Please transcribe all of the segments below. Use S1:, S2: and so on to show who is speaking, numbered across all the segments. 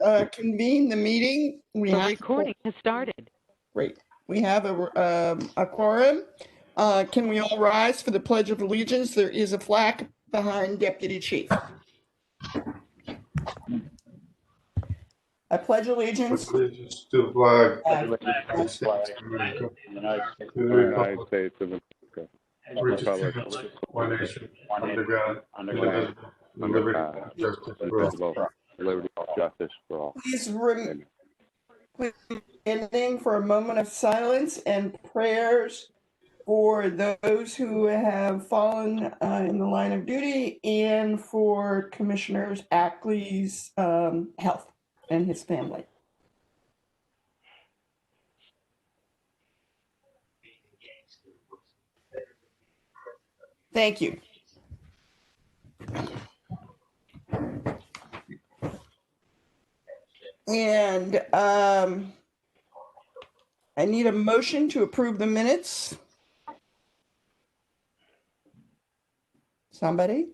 S1: convene the meeting.
S2: The recording has started.
S1: Great. We have a quorum. Can we all rise for the Pledge of Allegiance? There is a flag behind Deputy Chief. I pledge allegiance
S3: Allegiance to the flag
S1: of
S3: of the United States of America,
S4: United States
S3: to the
S4: United
S3: republic
S4: States of America,
S3: which
S4: Republic,
S3: stands one nation, under God,
S4: under
S3: indivisible,
S4: God,
S3: with
S4: under
S3: liberty
S4: God,
S3: and justice for all.
S4: indivisible, liberty and justice for all.
S1: Please ending for a moment of silence and prayers for those who have fallen in the line of duty and for Commissioner Ackley's health and his family. Thank you. And I need a motion to approve the minutes. Somebody?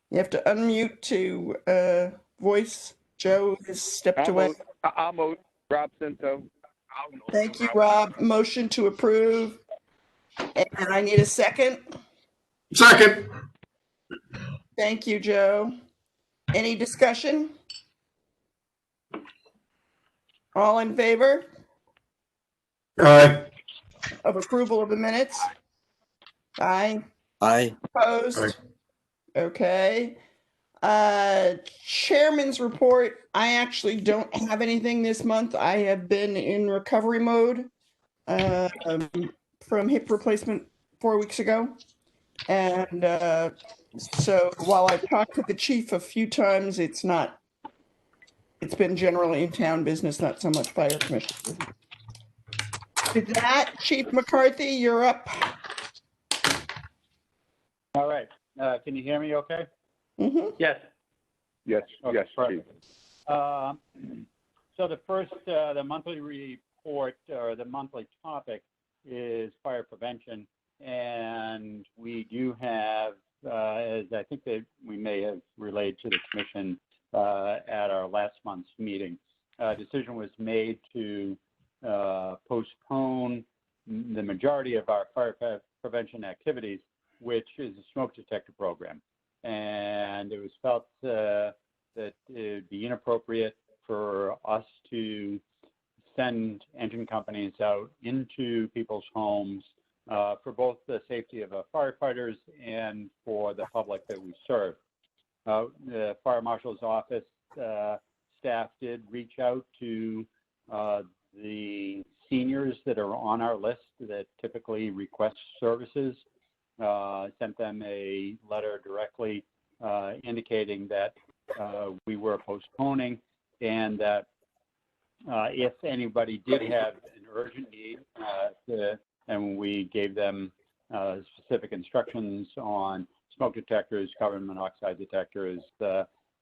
S1: You have to unmute to voice. Joe has stepped away.
S4: I'll move. Rob Cinto.
S1: Thank you, Rob. Motion to approve. And I need a second.
S3: Second.
S1: Thank you, Joe. Any discussion? All in favor
S3: Aye.
S1: of approval of the minutes? Aye.
S5: Aye.
S1: Opposed?
S3: Aye.
S1: Okay. Chairman's report. I actually don't have anything this month. I have been in recovery mode from hip replacement 4 weeks ago. And so while I've talked to the chief a few times, it's been generally in town business, not so much fire commission. With that, Chief McCarthy, you're up.
S4: All right. Can you hear me okay?
S1: Mm-hmm.
S4: Yes. Yes.
S3: Okay,
S4: Yes,
S3: perfect.
S4: Chief. So the first, the monthly report or the monthly topic is fire prevention. And we do have, as I think that we may have relayed to the commission at our last month's meeting, a decision was made to postpone the majority of our fire prevention activities, which is a smoke detector program. And it was felt that it would be inappropriate for us to send engine companies out into people's homes for both the safety of our firefighters and for the public that we serve. The fire marshal's office staff did reach out to the seniors that are on our list that typically request services, sent them a letter directly indicating that we were postponing and that if anybody did have an urgent need, and we gave them specific instructions on smoke detectors, carbon monoxide detectors,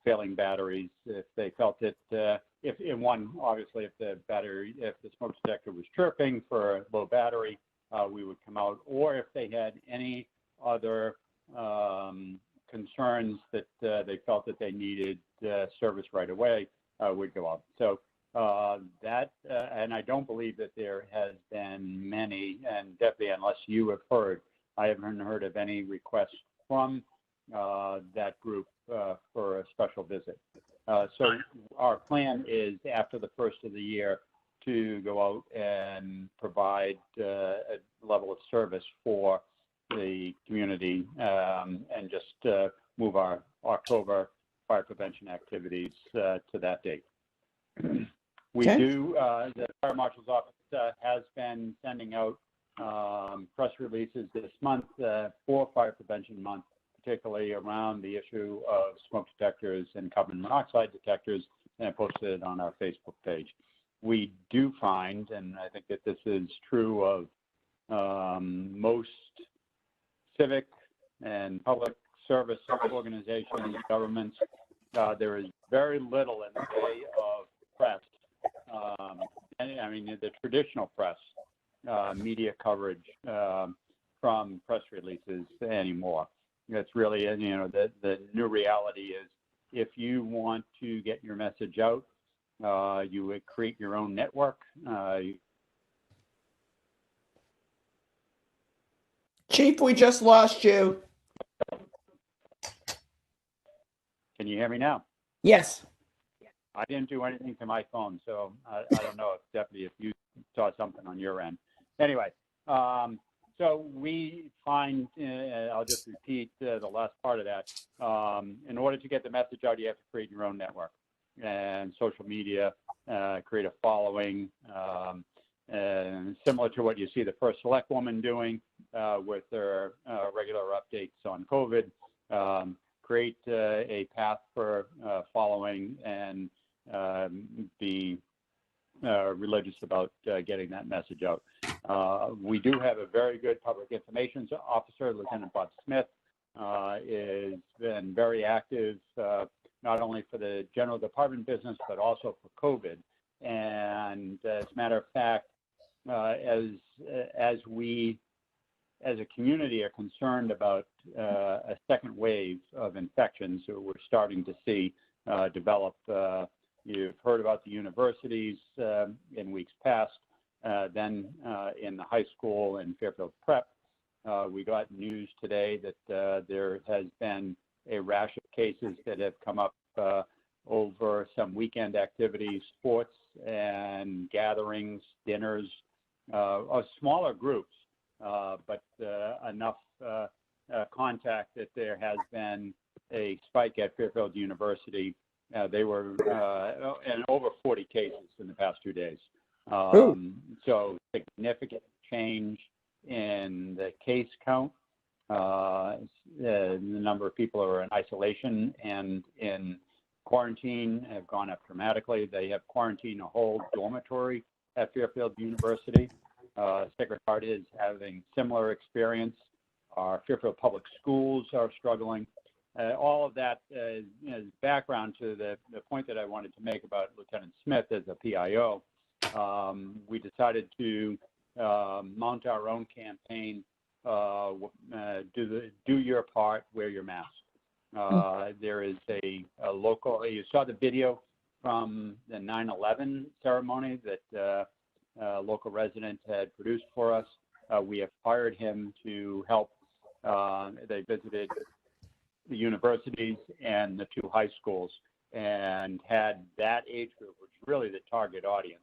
S4: failing batteries. If they felt it, if the smoke detector was chirping for a low battery, we would come out. Or if they had any other concerns that they felt that they needed service right away, we'd go out. So and I don't believe that there has been many, and definitely unless you have heard, I haven't heard of any requests from that group for a special visit. So our plan is after the first of the year to go out and provide a level of service for the community and just move our October fire prevention activities to that date. We do, the fire marshal's office has been sending out press releases this month for Fire Prevention Month, particularly around the issue of smoke detectors and carbon monoxide detectors, and posted it on our Facebook page. We do find, and I think that this is true of most civic and public service organizations, governments, there is very little in the way of press. I mean, the traditional press, media coverage from press releases anymore. It's really, the new reality is if you want to get your message out, you would create your own network.
S1: Chief, we just lost you.
S4: Can you hear me now?
S1: Yes.
S4: I didn't do anything to my phone, so I don't know if Deputy, if you saw something on your end. Anyway, so we find, I'll just repeat the last part of that. In order to get the message out, you have to create your own network and social media, create a following, and similar to what you see the first select woman doing with their regular updates on COVID. Create a path for following and be religious about getting that message out. We do have a very good public information officer, Lieutenant Bob Smith, has been very active, not only for the general department business, but also for COVID. And as a matter of fact, as we as a community are concerned about a second wave of infections that we're starting to see develop. You've heard about the universities in weeks past, then in the high school and Fairfield Prep. We got news today that there has been a rash of cases that have come up over some weekend activities, sports and gatherings, dinners, of smaller groups, but enough contact that there has been a spike at Fairfield University. They were in over 40 cases in the past 2 days. So significant change in the case count. The number of people who are in isolation and in quarantine have gone up dramatically. They have quarantined a whole dormitory at Fairfield University. Sacred Heart is having similar experience. Our Fairfield Public Schools are struggling. All of that is background to the point that I wanted to make about Lieutenant Smith as a PIO. We decided to mount our own campaign, do your part, wear your mask. There is a local, you saw the video from the 9/11 ceremony that a local resident had produced for us. We have hired him to help. They visited the universities and the 2 high schools and had that age group, which is really the target audience,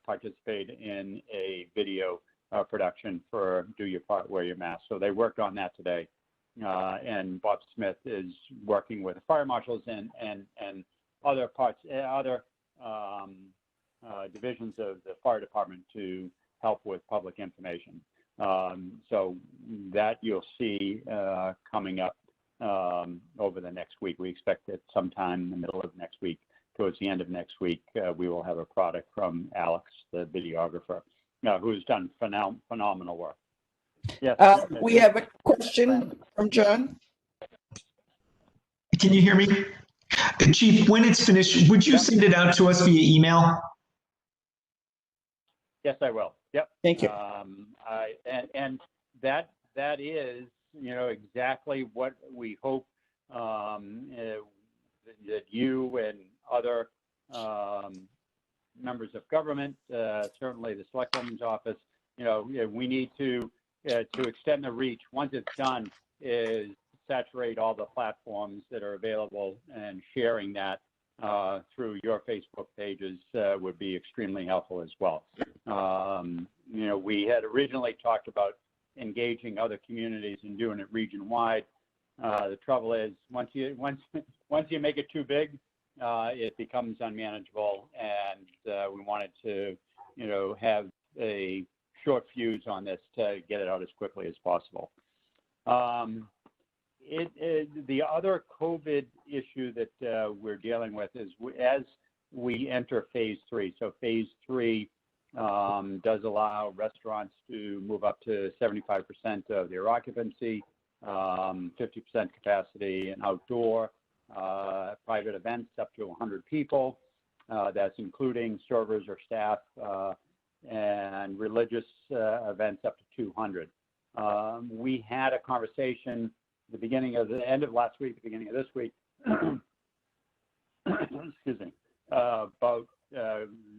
S4: participate in a video production for Do Your Part, Wear Your Mask. So they worked on that today. And Bob Smith is working with the fire marshals and other parts, other divisions of the fire department to help with public information. So that you'll see coming up over the next week. We expect that sometime in the middle of next week, towards the end of next week, we will have a product from Alex, the videographer, who's done phenomenal work. Yes.
S1: We have a question from John.
S5: Can you hear me? Chief, when it's finished, would you send it out to us via email?
S4: Yes, I will. Yep.
S1: Thank you.
S4: And that is, exactly what we hope that you and other members of government, certainly the Select Women's Office, we need to extend the reach. Once it's done, is saturate all the platforms that are available, and sharing that through your Facebook pages would be extremely helpful as well. We had originally talked about engaging other communities and doing it region-wide. The trouble is, once you make it too big, it becomes unmanageable, and we wanted to, have a short fuse on this to get it out as quickly as possible. The other COVID issue that we're dealing with is as we enter phase 3. So phase 3 does allow restaurants to move up to 75% of their occupancy, 50% capacity, and outdoor private events up to 100 people. That's including servers or staff, and religious events up to 200. We had a conversation the end of last week, the beginning of this week, excuse me, about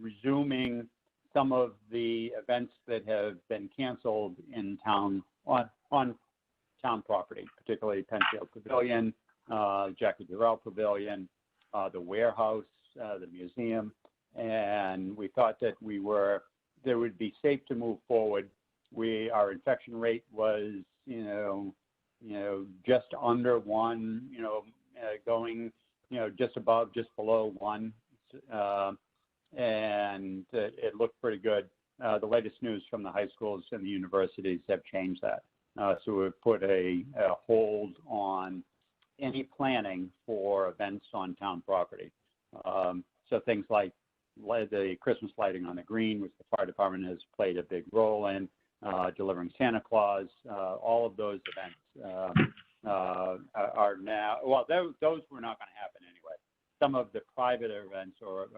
S4: resuming some of the events that have been canceled in town on town property, particularly Penfield Pavilion, Jackie Durrell Pavilion, the warehouse, the museum, and we thought that they would be safe to move forward. Our infection rate was, just under 1, going, just above, just below 1, and it looked pretty good. The latest news from the high schools and the universities have changed that. So we've put a hold on any planning for events on town property. So things like the Christmas lighting on the green, which the fire department has played a big role in, delivering Santa Claus, all of those events are now, well, those were not going to happen anyway. Some of the private events or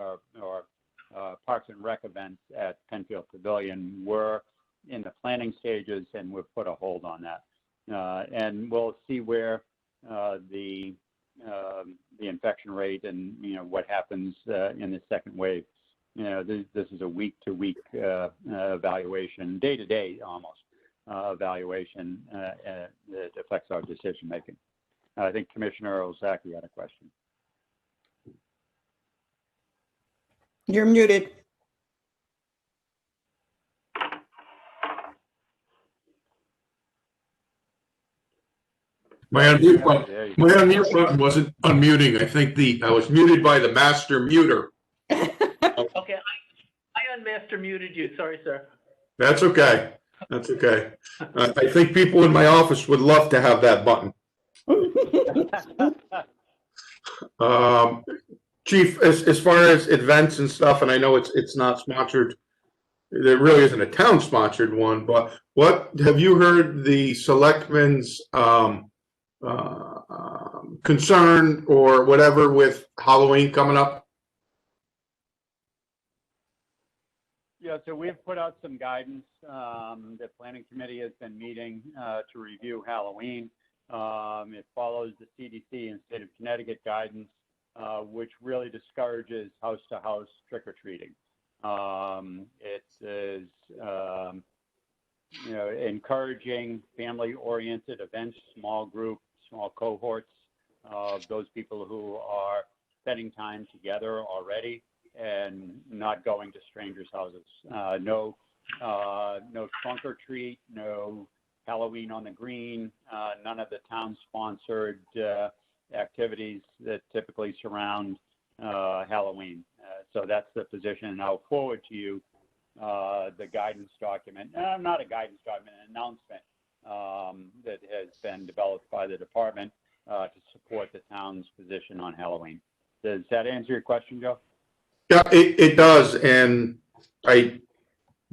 S4: Parks and Rec events at Penfield Pavilion were in the planning stages, and we've put a hold on that. And we'll see where the infection rate and what happens in the second wave. This is a week-to-week evaluation, day-to-day almost evaluation that affects our decision making. I think Commissioner Ozaki had a question.
S1: You're muted.
S3: My unmute button wasn't unmuting. I think I was muted by the master muter.
S6: Okay, I unmaster muted you. Sorry, sir.
S3: That's okay. That's okay. I think people in my office would love to have that button. Chief, as far as events and stuff, and I know it's not sponsored, there really isn't a town sponsored one, but what have you heard the selectmen's concern or whatever with Halloween coming up?
S4: Yeah, so we've put out some guidance. The planning committee has been meeting to review Halloween. It follows the CDC and state of Connecticut guidance, which really discourages house-to-house trick-or-treating. It is, encouraging family-oriented events, small groups, small cohorts of those people who are spending time together already and not going to strangers' houses. No trunk or treat, no Halloween on the green, none of the town-sponsored activities that typically surround Halloween. So that's the position, and I'll forward to you the guidance document, not a guidance document, an announcement that has been developed by the department to support the town's position on Halloween. Does that answer your question, Joe?
S3: Yeah, it does, and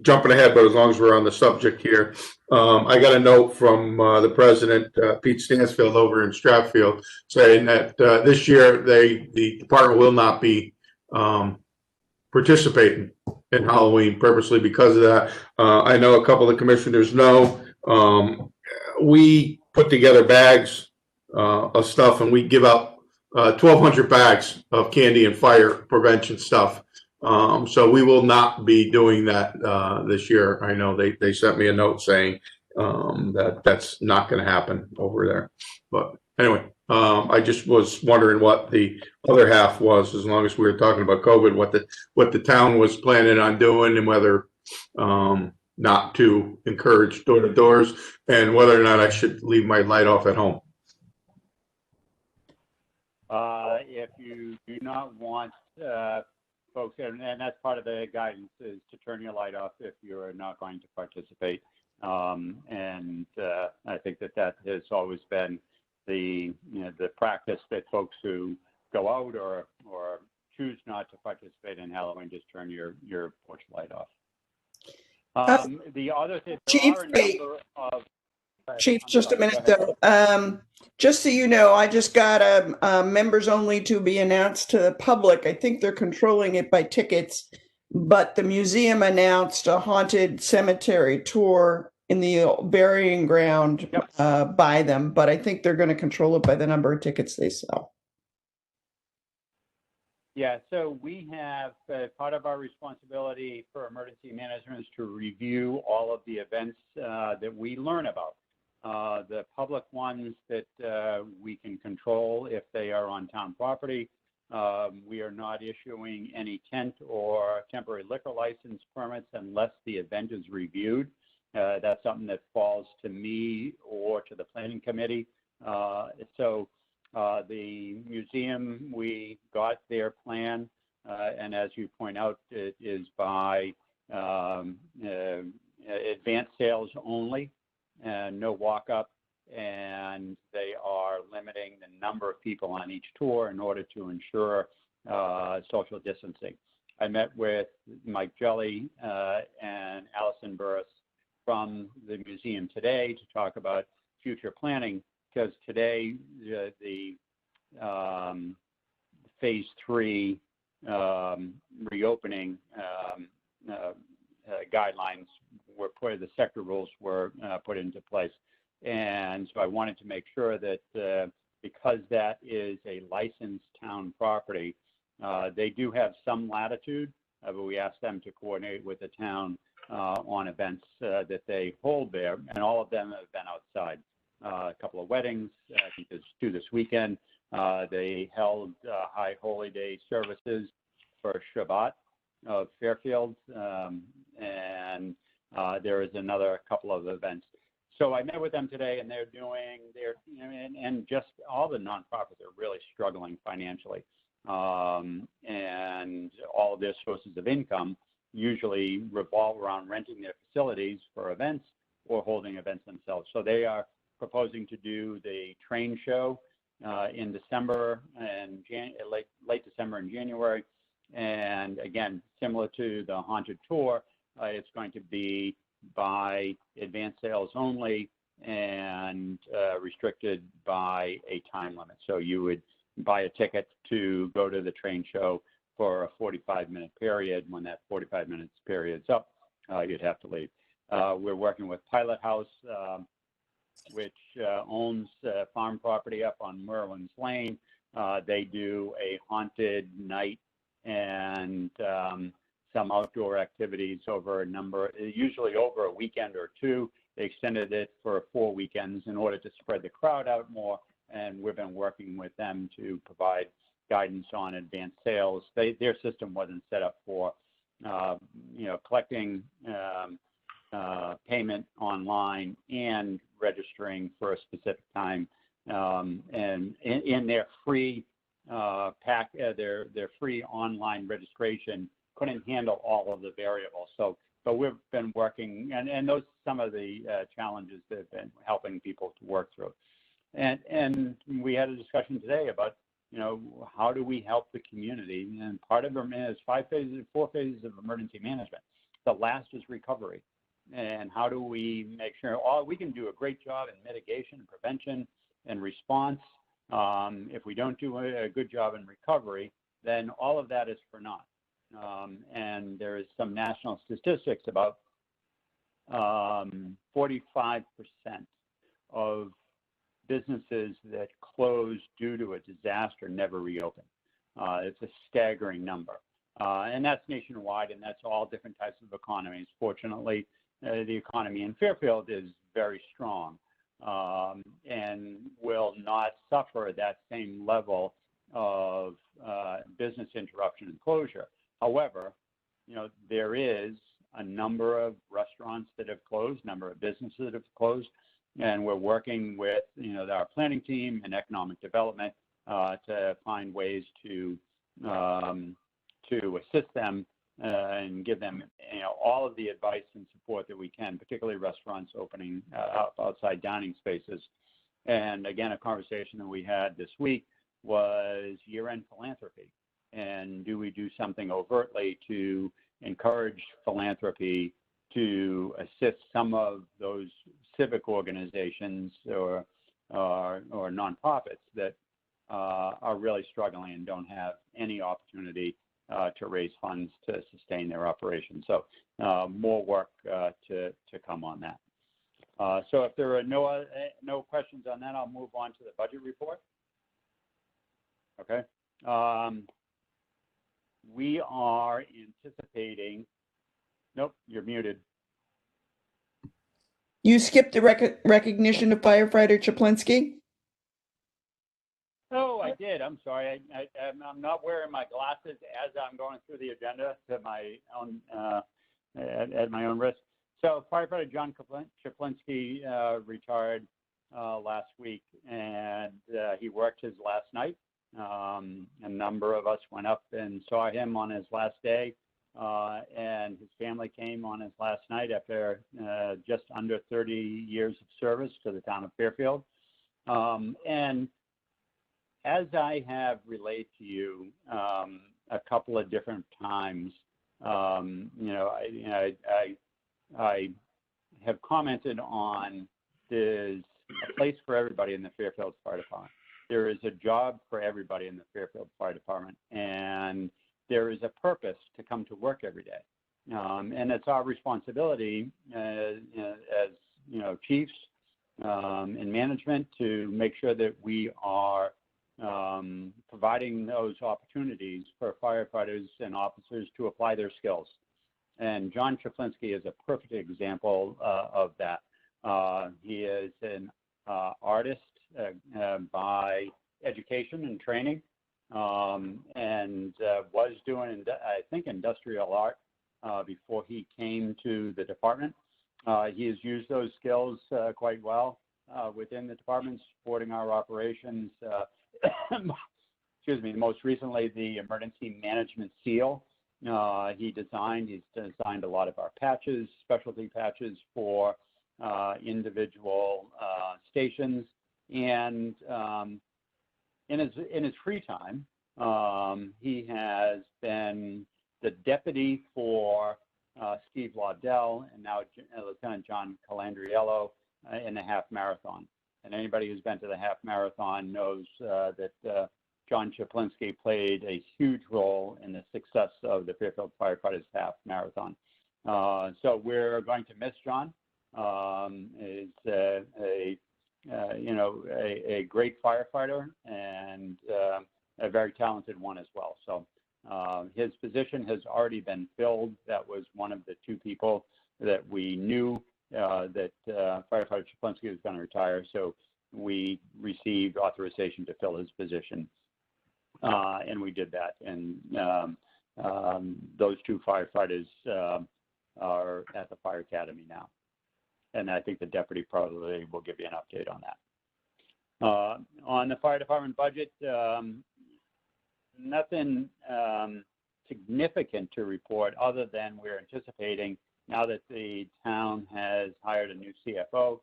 S3: jumping ahead, but as long as we're on the subject here, I got a note from the president, Pete Stansfield, over in Stratfield, saying that this year the department will not be participating in Halloween purposely because of that. I know a couple of commissioners know. We put together bags of stuff, and we give out 1,200 bags of candy and fire prevention stuff. So we will not be doing that this year. I know they sent me a note saying that that's not going to happen over there. But anyway, I just was wondering what the other half was, as long as we were talking about COVID, what the town was planning on doing, and whether not to encourage door-to-doors, and whether or not I should leave my light off at home.
S4: If you do not want folks, and that's part of the guidance, is to turn your light off if you're not going to participate. And I think that has always been the practice, that folks who go out or choose not to participate in Halloween just turn your porch light off. The other thing,
S1: Chief, Chief, just a minute though. Just so you know, I just got a members only to be announced to the public. I think they're controlling it by tickets, but the museum announced a haunted cemetery tour in the burying ground
S4: Yep.
S1: by them, but I think they're going to control it by the number of tickets they sell.
S4: Yeah, so we have, part of our responsibility for emergency management is to review all of the events that we learn about. The public ones that we can control if they are on town property. We are not issuing any tent or temporary liquor license permits unless the event is reviewed. That's something that falls to me or to the planning committee. The museum, we got their plan, and as you point out, it is by advanced sales only, and no walk-up, and they are limiting the number of people on each tour in order to ensure social distancing. I met with Mike Jelly and Allison Burris from the museum today to talk about future planning, because today the phase 3 reopening guidelines were put, the sector rules were put into place. And so I wanted to make sure that because that is a licensed town property, they do have some latitude, but we asked them to coordinate with the town on events that they hold there, and all of them have been outside. A couple of weddings, I think there's 2 this weekend. They held High Holy Day services for Shabbat of Fairfield, and there is another couple of events. So I met with them today, and they're doing their, and just all the nonprofits are really struggling financially, and all of their sources of income usually revolve around renting their facilities for events or holding events themselves. So they are proposing to do the train show in December and late December and January. And again, similar to the Haunted Tour, it's going to be by advanced sales only and restricted by a time limit. So you would buy a ticket to go to the train show for a 45-minute period. When that 45 minutes period's up, you'd have to leave. We're working with Pilot House, which owns farm property up on Merwin's Lane. They do a haunted night and some outdoor activities over a number, usually over a weekend or 2. They extended it for 4 weekends in order to spread the crowd out more, and we've been working with them to provide guidance on advanced sales. Their system wasn't set up for, collecting payment online and registering for a specific time. And in their free their free online registration couldn't handle all of the variables. So we've been working, and those are some of the challenges that have been helping people to work through. And we had a discussion today about, how do we help the community? And part of them is 4 phases of emergency management. The last is recovery. And how do we make sure we can do a great job in mitigation and prevention and response. If we don't do a good job in recovery, then all of that is for naught. And there is some national statistics about 45% of businesses that close due to a disaster never reopen. It's a staggering number. And that's nationwide, and that's all different types of economies. Fortunately, the economy in Fairfield is very strong and will not suffer that same level of business interruption and closure. However, there is a number of restaurants that have closed, number of businesses that have closed, and we're working with our planning team and economic development to find ways to assist them and give them all of the advice and support that we can, particularly restaurants opening up outside dining spaces. And again, a conversation that we had this week was year-end philanthropy. And do we do something overtly to encourage philanthropy to assist some of those civic organizations or nonprofits that are really struggling and don't have any opportunity to raise funds to sustain their operation. So more work to come on that. So if there are no questions on that, I'll move on to the budget report. Okay. We are anticipating, nope, you're muted.
S1: You skipped the recognition of firefighter Chaplinsky?
S4: Oh, I did. I'm sorry. I'm not wearing my glasses as I'm going through the agenda to my own at my own risk. So firefighter John Chaplinsky retired last week, and he worked his last night. A number of us went up and saw him on his last day, and his family came on his last night after just under 30 years of service to the town of Fairfield. And as I have relayed to you a couple of different times, I have commented on there's a place for everybody in the Fairfield Fire Department. There is a job for everybody in the Fairfield Fire Department, and there is a purpose to come to work every day. And it's our responsibility as chiefs and management to make sure that we are providing those opportunities for firefighters and officers to apply their skills. And John Chaplinsky is a perfect example of that. He is an artist by education and training, and was doing, I think, industrial art before he came to the department. He has used those skills quite well within the department, supporting our operations. Excuse me, most recently, the emergency management seal. He's designed a lot of our patches, specialty patches for individual stations. And in his free time, he has been the deputy for Steve Laudell and now Lieutenant John Calandriello in the half marathon. And anybody who's been to the half marathon knows that John Chaplinsky played a huge role in the success of the Fairfield Firefighters half marathon. So we're going to miss John. He's a great firefighter and a very talented one as well. So his position has already been filled. That was one of the two people that we knew that firefighter Chaplinsky was going to retire. So we received authorization to fill his position. And we did that. And those two firefighters are at the Fire Academy now. And I think the deputy probably will give you an update on that. On the fire department budget, nothing significant to report other than we're anticipating, now that the town has hired a new CFO,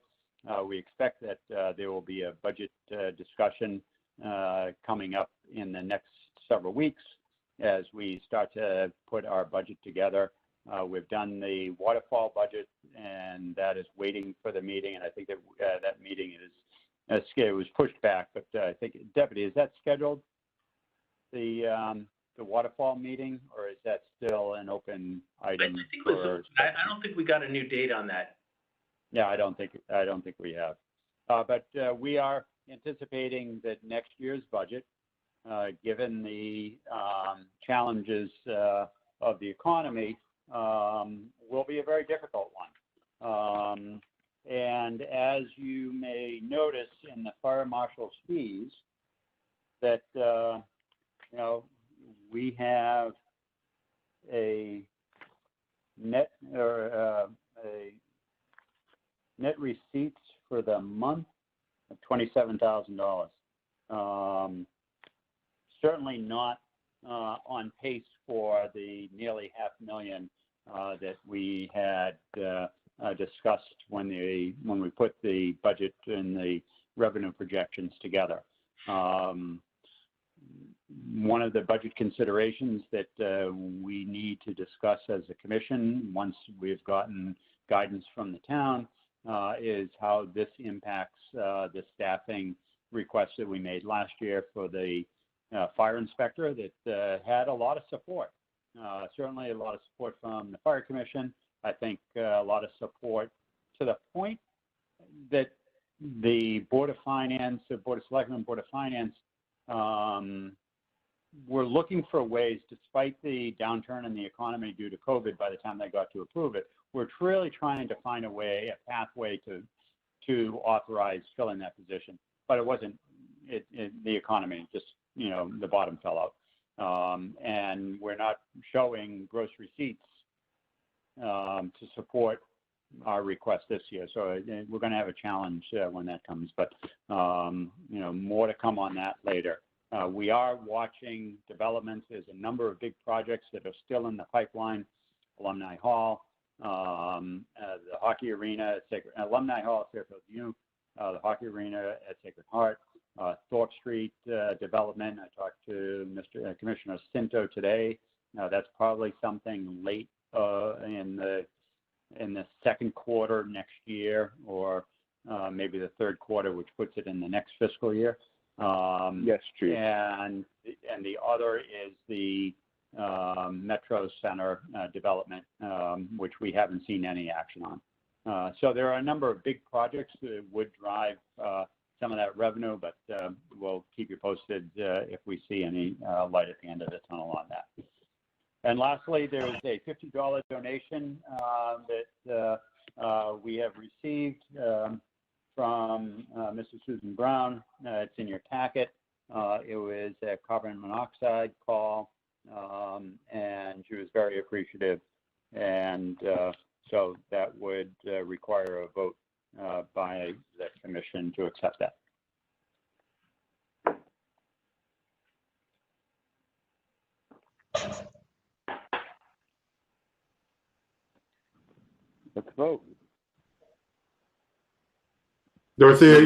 S4: we expect that there will be a budget discussion coming up in the next several weeks as we start to put our budget together. We've done the waterfall budget, and that is waiting for the meeting. And I think that that meeting it was pushed back, but I think, Deputy, is that scheduled, the waterfall meeting, or is that still an open item?
S6: I don't think we got a new date on that.
S4: Yeah, I don't think we have. But we are anticipating that next year's budget, given the challenges of the economy, will be a very difficult one. And as you may notice in the fire marshal's fees, that we have a net receipts for the month of $27,000. Certainly not on pace for the nearly $500,000 that we had discussed when we put the budget and the revenue projections together. One of the budget considerations that we need to discuss as a commission, once we've gotten guidance from the town, is how this impacts the staffing requests that we made last year for the fire inspector that had a lot of support. Certainly a lot of support from the Fire Commission. I think a lot of support to the point that the Board of Finance, the Board of Selectmen, Board of Finance, were looking for ways, despite the downturn in the economy due to COVID, by the time they got to approve it, we're really trying to find a pathway to authorize filling that position. But it wasn't, the economy just, the bottom fell out. And we're not showing gross receipts to support our request this year. So we're going to have a challenge when that comes, but, more to come on that later. We are watching developments. There's a number of big projects that are still in the pipeline. Alumni Hall, the hockey arena at Alumni Hall at Fairfield U, the hockey arena at Sacred Heart, Thorpe Street development. I talked to Commissioner Stinto today. That's probably something late in the second quarter next year, or maybe the third quarter, which puts it in the next fiscal year.
S7: Yes, Chief.
S4: And the other is the Metro Center development, which we haven't seen any action on. So there are a number of big projects that would drive some of that revenue, but we'll keep you posted if we see any light at the end of the tunnel on that. And lastly, there is a $50 donation that we have received from Mrs. Susan Brown. It's in your packet. It was a carbon monoxide call, and she was very appreciative. And so that would require a vote by the commission to accept that. Let's vote.
S3: Dorothea,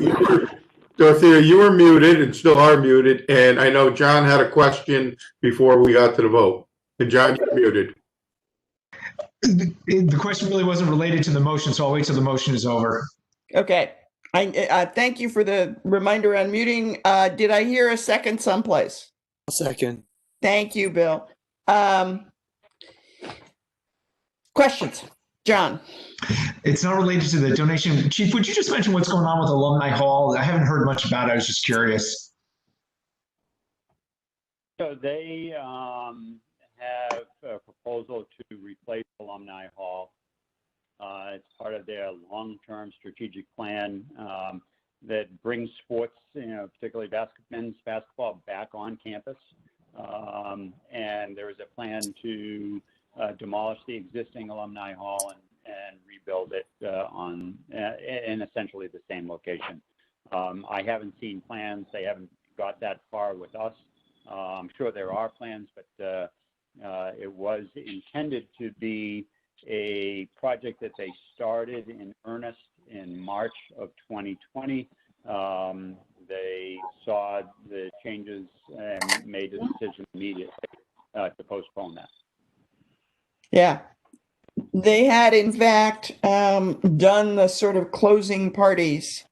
S3: you were muted and still are muted, and I know John had a question before we got to the vote. And John, you're muted.
S5: The question really wasn't related to the motion, so I'll wait till the motion is over.
S1: Okay. I thank you for the reminder on muting. Did I hear a second someplace?
S7: Second.
S1: Thank you, Bill. Questions? John?
S5: It's not related to the donation. Chief, would you just mention what's going on with Alumni Hall? I haven't heard much about it. I was just curious.
S4: So they have a proposal to replace Alumni Hall. It's part of their long-term strategic plan that brings sports, particularly men's basketball, back on campus. And there is a plan to demolish the existing Alumni Hall and rebuild it in essentially the same location. I haven't seen plans. They haven't got that far with us. I'm sure there are plans, but it was intended to be a project that they started in earnest in March of 2020. They saw the changes and made a decision immediately to postpone that.
S1: Yeah. They had, in fact, done the sort of closing parties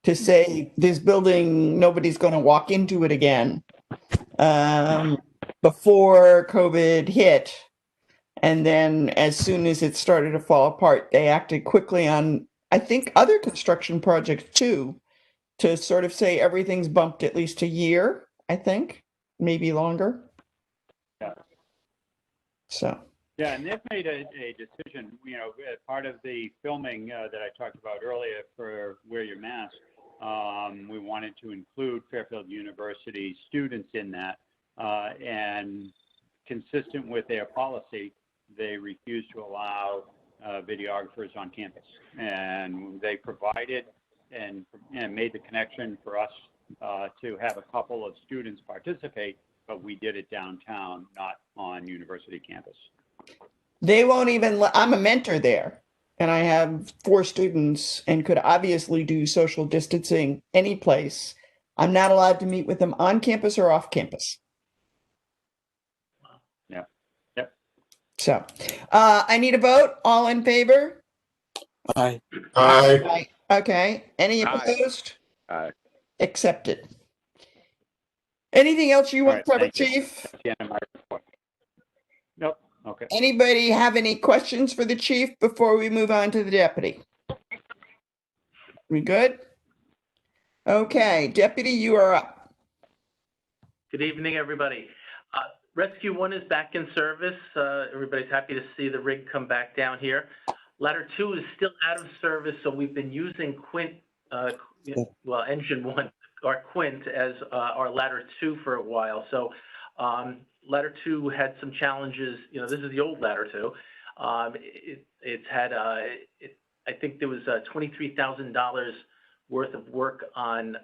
S1: to say this building, nobody's going to walk into it again before COVID hit. And then as soon as it started to fall apart, they acted quickly on, I think, other construction projects too, to sort of say everything's bumped at least a year, I think, maybe longer.
S4: Yeah.
S1: So.
S4: Yeah, and they've made a decision, part of the filming that I talked about earlier for Wear Your Mask, we wanted to include Fairfield University students in that, and consistent with their policy, they refused to allow videographers on campus. And they provided and made the connection for us to have a couple of students participate, but we did it downtown, not on university campus.
S1: They won't even I'm a mentor there, and I have 4 students and could obviously do social distancing any place. I'm not allowed to meet with them on campus or off campus.
S4: Yeah. Yep.
S1: So I need a vote. All in favor?
S7: Aye.
S3: Aye.
S1: Okay. Any opposed?
S7: Aye.
S1: Accepted. Anything else you want to
S4: All
S1: cover,
S4: right, thank you.
S1: Chief?
S4: That's the end of my report. Nope. Okay.
S1: Anybody have any questions for the chief before we move on to the deputy? We good? Okay, Deputy, you are up.
S6: Good evening, everybody. Rescue 1 is back in service. Everybody's happy to see the rig come back down here. Ladder 2 is still out of service, so we've been using Engine 1, or Quint, as our Ladder 2 for a while. So Ladder 2 had some challenges. You know, this is the old Ladder 2. It's had, I think there was $23,000 worth of work on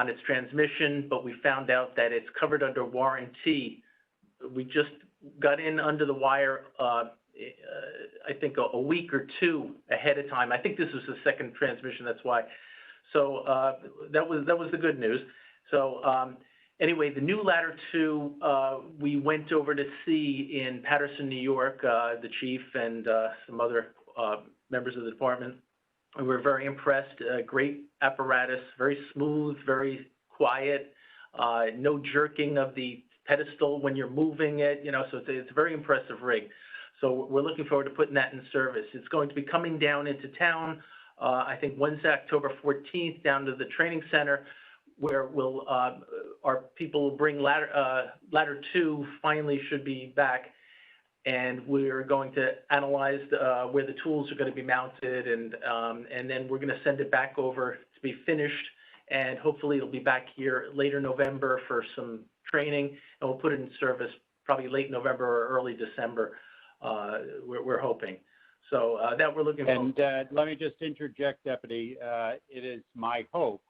S6: its transmission, but we found out that it's covered under warranty. We just got in under the wire, I think a week or two ahead of time. I think this was the second transmission, that's why. So that was the good news. So anyway, the new Ladder 2, we went over to see in Paterson, New York, the chief and some other members of the department. We were very impressed. Great apparatus, very smooth, very quiet, no jerking of the pedestal when you're moving it, you know, so it's a very impressive rig. So we're looking forward to putting that in service. It's going to be coming down into town, I think Wednesday, October 14th, down to the training center, where our people will bring Ladder 2 finally should be back. And we're going to analyze where the tools are going to be mounted, and then we're going to send it back over to be finished. And hopefully it'll be back here later November for some training, and we'll put it in service probably late November or early December. We're hoping. So that we're looking for.
S4: And let me just interject, Deputy. It is my hope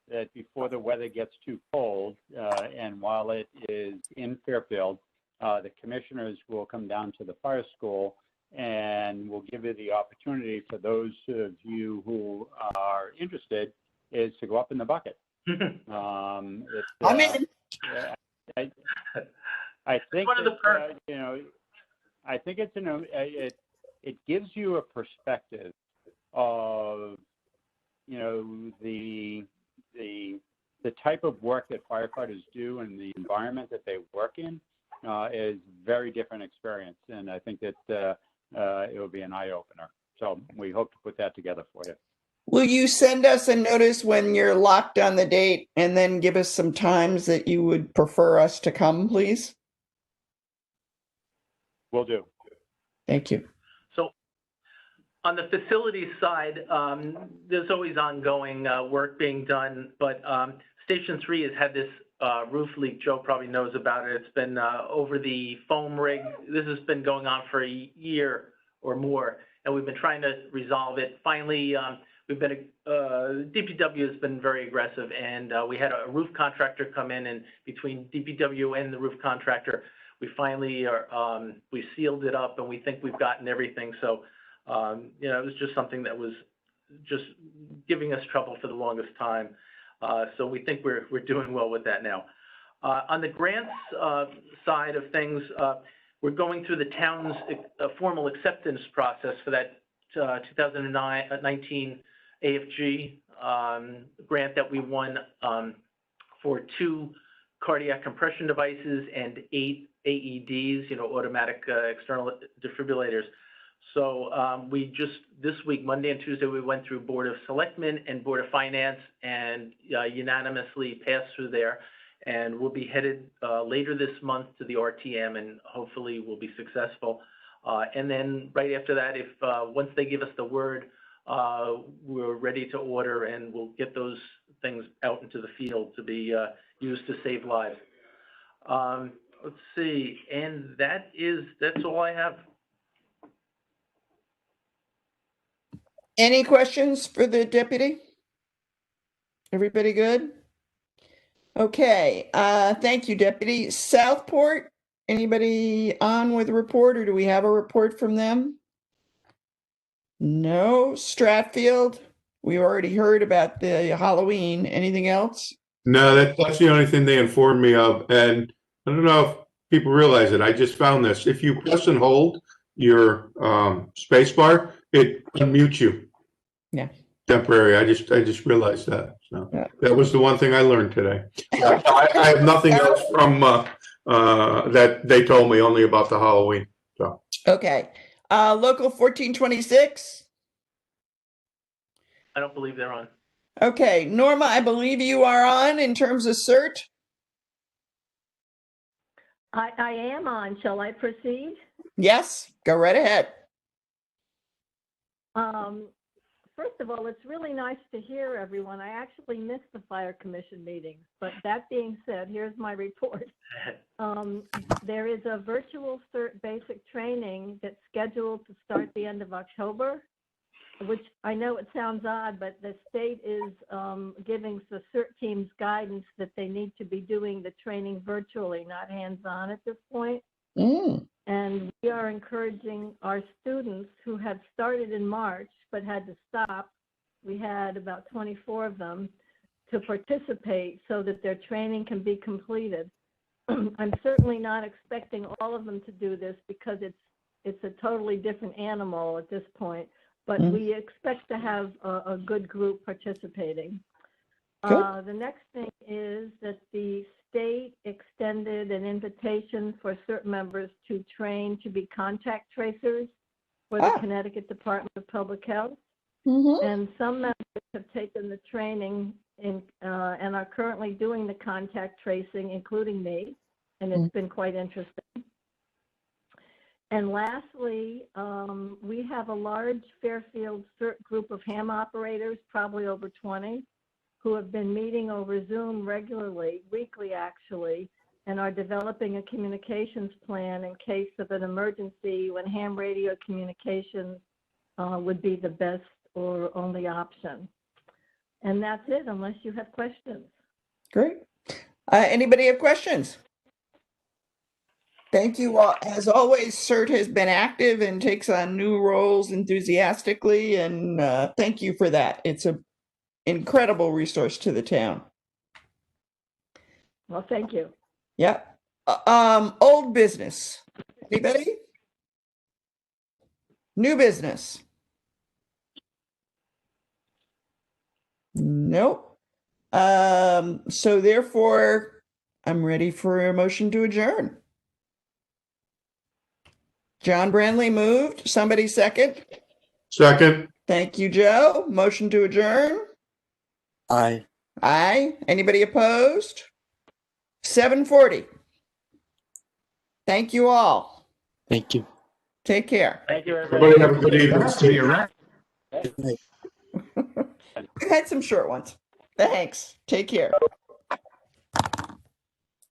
S4: that before the weather gets too cold, and while it is in Fairfield, the commissioners will come down to the fire school and will give you the opportunity for those of you who are interested is to go up in the bucket.
S1: I'm in.
S4: I think
S6: one of the perks.
S4: you know, I think it's it gives you a perspective of, you know, the type of work that firefighters do and the environment that they work in. Is very different experience, and I think that it will be an eye-opener. So we hope to put that together for you.
S1: Will you send us a notice when you're locked on the date, and then give us some times that you would prefer us to come, please?
S4: Will do.
S1: Thank you.
S6: So on the facilities side, there's always ongoing work being done, but Station 3 has had this roof leak. Joe probably knows about it. It's been over the foam rig. This has been going on for a year or more, and we've been trying to resolve it. Finally, DPW has been very aggressive, and we had a roof contractor come in, and between DPW and the roof contractor, we finally we sealed it up, and we think we've gotten everything. So, you know, it was just something that was just giving us trouble for the longest time. So we think we're doing well with that now. On the grants side of things, we're going through the town's formal acceptance process for that 2019 AFG grant that we won for 2 cardiac compression devices and 8 AEDs, you know, automatic external defibrillators. So we just, this week, Monday and Tuesday, we went through Board of Selectmen and Board of Finance and unanimously passed through there. And we'll be headed later this month to the RTM, and hopefully we'll be successful. And then right after that, if once they give us the word, we're ready to order, and we'll get those things out into the field to be used to save lives. Let's see, and that's all I have.
S1: Any questions for the deputy? Everybody good? Okay, thank you, Deputy. Southport, anybody on with a report, or do we have a report from them? No. Stratfield, we already heard about the Halloween. Anything else?
S3: No, that's the only thing they informed me of. And I don't know if people realize it. I just found this. If you press and hold your space bar, it unmutes you.
S1: Yeah.
S3: Temporary. I just realized that. So
S1: yeah.
S3: That was the one thing I learned today. I have nothing else from that they told me, only about the Halloween. So
S1: okay. Local 1426.
S6: I don't believe they're on.
S1: Okay, Norma, I believe you are on in terms of CERT.
S8: I am on. Shall I proceed?
S1: Yes, go right ahead.
S8: First of all, it's really nice to hear everyone. I actually missed the fire commission meetings, but that being said, here's my report. There is a virtual CERT basic training that's scheduled to start the end of October, which I know it sounds odd, but the state is giving the CERT teams guidance that they need to be doing the training virtually, not hands-on at this point. And we are encouraging our students who had started in March but had to stop. We had about 24 of them to participate so that their training can be completed. I'm certainly not expecting all of them to do this because it's a totally different animal at this point, but we expect to have a good group participating. The next thing is that the state extended an invitation for certain members to train to be contact tracers for the Connecticut Department of Public Health. And some members have taken the training and are currently doing the contact tracing, including me, and it's been quite interesting. And lastly, we have a large Fairfield CERT group of ham operators, probably over 20, who have been meeting over Zoom regularly, weekly actually, and are developing a communications plan in case of an emergency when ham radio communications would be the best or only option. And that's it, unless you have questions.
S1: Great. Anybody have questions? Thank you all. As always, CERT has been active and takes on new roles enthusiastically, and thank you for that. It's an incredible resource to the town.
S8: Well, thank you.
S1: Yeah. Old business. Anybody? New business. Nope. So therefore, I'm ready for a motion to adjourn. John Brandley moved. Somebody second.
S3: Second.
S1: Thank you, Joe. Motion to adjourn.
S7: Aye.
S1: Aye. Anybody opposed? 7:40. Thank you all.
S7: Thank you.
S1: Take care.
S6: Thank you, everybody.
S3: Everybody have a good evening.
S5: That has to be a wrap.
S7: Good night.
S1: We had some short ones. Thanks. Take care.